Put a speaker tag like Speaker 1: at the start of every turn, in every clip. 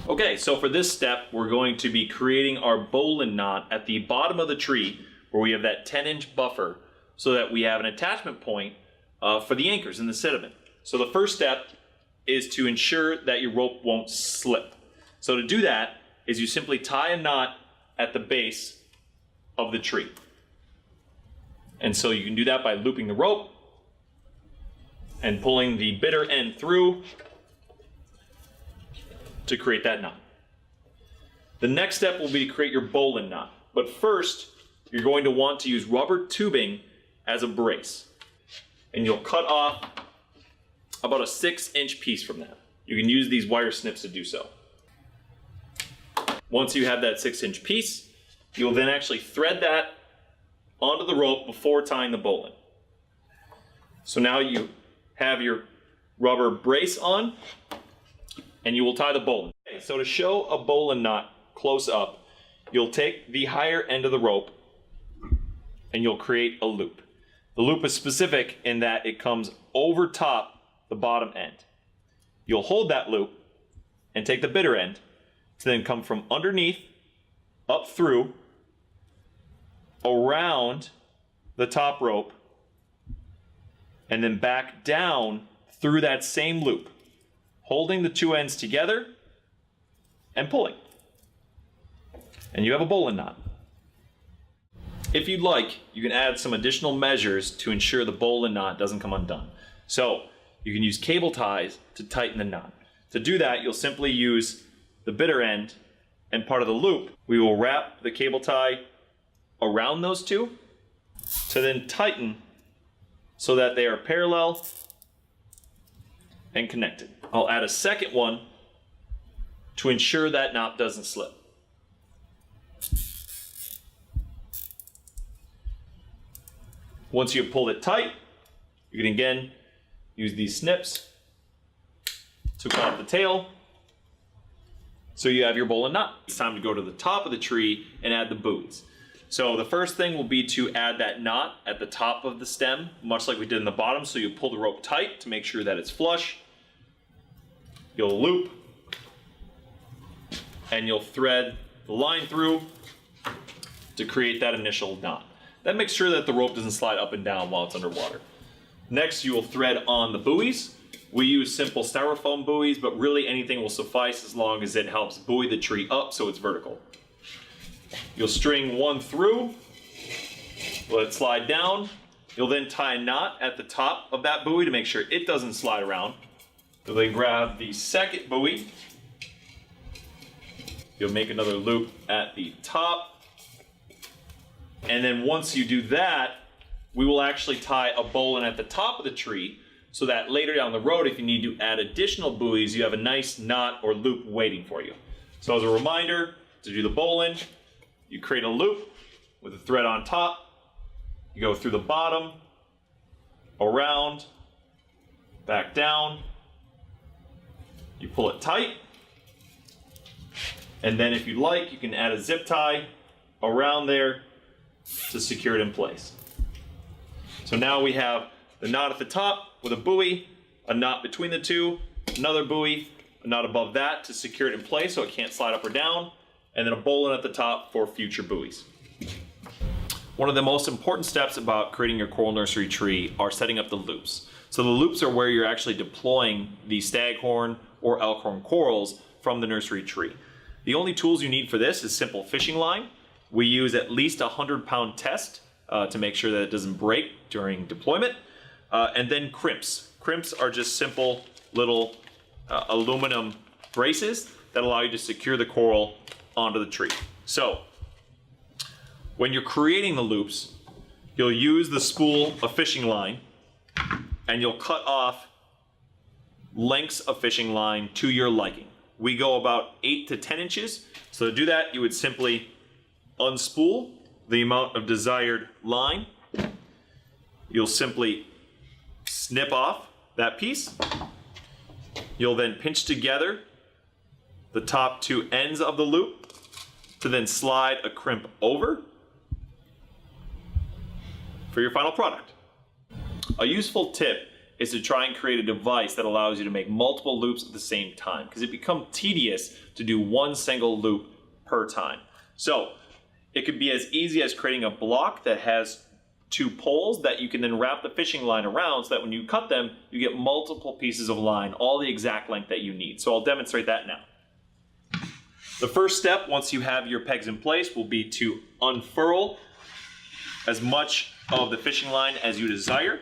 Speaker 1: Okay, so for this step, we're going to be creating our bolin knot at the bottom of the tree where we have that 10-inch buffer so that we have an attachment point for the anchors in the sediment. So the first step is to ensure that your rope won't slip. So to do that is you simply tie a knot at the base of the tree. And so you can do that by looping the rope and pulling the bitter end through to create that knot. The next step will be to create your bolin knot. But first, you're going to want to use rubber tubing as a brace. And you'll cut off about a 6-inch piece from that. You can use these wire snips to do so. Once you have that 6-inch piece, you'll then actually thread that onto the rope before tying the bolin. So now you have your rubber brace on, and you will tie the bolin. Okay, so to show a bolin knot close up, you'll take the higher end of the rope and you'll create a loop. The loop is specific in that it comes over top the bottom end. You'll hold that loop and take the bitter end to then come from underneath, up through, around the top rope, and then back down through that same loop, holding the two ends together and pulling. And you have a bolin knot. If you'd like, you can add some additional measures to ensure the bolin knot doesn't come undone. So you can use cable ties to tighten the knot. To do that, you'll simply use the bitter end and part of the loop. We will wrap the cable tie around those two to then tighten so that they are parallel and connected. I'll add a second one to ensure that knot doesn't slip. Once you've pulled it tight, you can again use these snips to cut off the tail. So you have your bolin knot. It's time to go to the top of the tree and add the buoys. So the first thing will be to add that knot at the top of the stem, much like we did in the bottom. So you pull the rope tight to make sure that it's flush. You'll loop and you'll thread the line through to create that initial knot. That makes sure that the rope doesn't slide up and down while it's underwater. Next, you will thread on the buoys. We use simple styrofoam buoys, but really anything will suffice as long as it helps buoy the tree up so it's vertical. You'll string one through, let it slide down. You'll then tie a knot at the top of that buoy to make sure it doesn't slide around. You'll then grab the second buoy. You'll make another loop at the top. And then once you do that, we will actually tie a bolin at the top of the tree so that later down the road, if you need to add additional buoys, you have a nice knot or loop waiting for you. So as a reminder, to do the bolin, you create a loop with a thread on top. You go through the bottom, around, back down. You pull it tight. And then if you'd like, you can add a zip tie around there to secure it in place. So now we have the knot at the top with a buoy, a knot between the two, another buoy, a knot above that to secure it in place so it can't slide up or down, and then a bolin at the top for future buoys. One of the most important steps about creating your coral nursery tree are setting up the loops. So the loops are where you're actually deploying the staghorn or elkhorn corals from the nursery tree. The only tools you need for this is simple fishing line. We use at least a 100-pound test to make sure that it doesn't break during deployment. And then crimps. Crimps are just simple little aluminum braces that allow you to secure the coral onto the tree. So when you're creating the loops, you'll use the spool of fishing line and you'll cut off lengths of fishing line to your liking. We go about 8 to 10 inches. So to do that, you would simply unspool the amount of desired line. You'll simply snip off that piece. You'll then pinch together the top two ends of the loop to then slide a crimp over for your final product. A useful tip is to try and create a device that allows you to make multiple loops at the same time, because it becomes tedious to do one single loop per time. So it could be as easy as creating a block that has 2 poles that you can then wrap the fishing line around, so that when you cut them, you get multiple pieces of line, all the exact length that you need. So I'll demonstrate that now. The first step, once you have your pegs in place, will be to unfurl as much of the fishing line as you desire.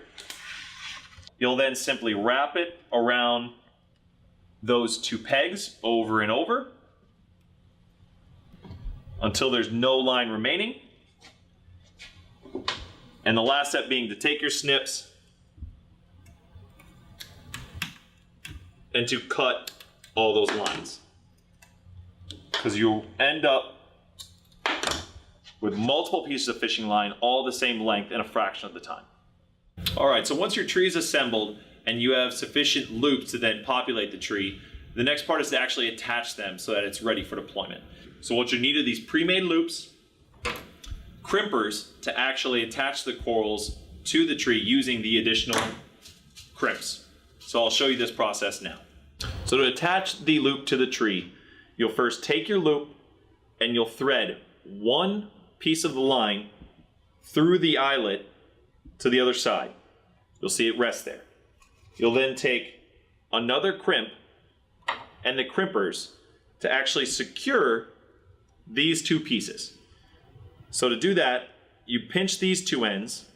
Speaker 1: You'll then simply wrap it around those 2 pegs over and over until there's no line remaining. And the last step being to take your snips and to cut all those lines, because you'll end up with multiple pieces of fishing line, all the same length in a fraction of the time. All right, so once your tree is assembled and you have sufficient loops to then populate the tree, the next part is to actually attach them so that it's ready for deployment. So what you need are these pre-made loops, crimpers to actually attach the corals to the tree using the additional crimps. So I'll show you this process now. So to attach the loop to the tree, you'll first take your loop and you'll thread one piece of the line through the eyelet to the other side. You'll see it rest there. You'll then take another crimp and the crimpers to actually secure these 2 pieces. So to do that, you pinch these 2 ends,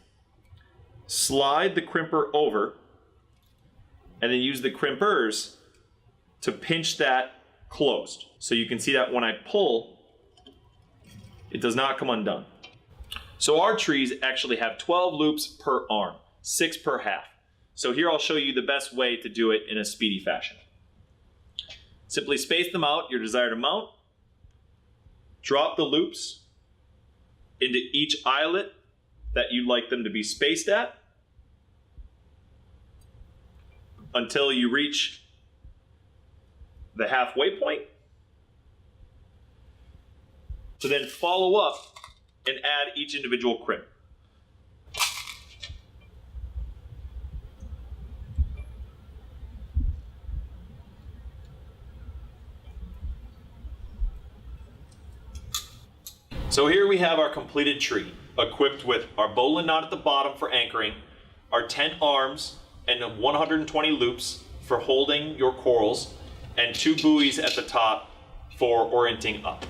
Speaker 1: slide the crimper over, and then use the crimpers to pinch that closed. So you can see that when I pull, it does not come undone. So our trees actually have 12 loops per arm, 6 per half. So here I'll show you the best way to do it in a speedy fashion. Simply space them out your desired amount, drop the loops into each eyelet that you'd like them to be spaced at until you reach the halfway point, to then follow up and add each individual crimp. So here we have our completed tree, equipped with our bolin knot at the bottom for anchoring, our 10 arms and 120 loops for holding your corals, and 2 buoys at the top for orienting up.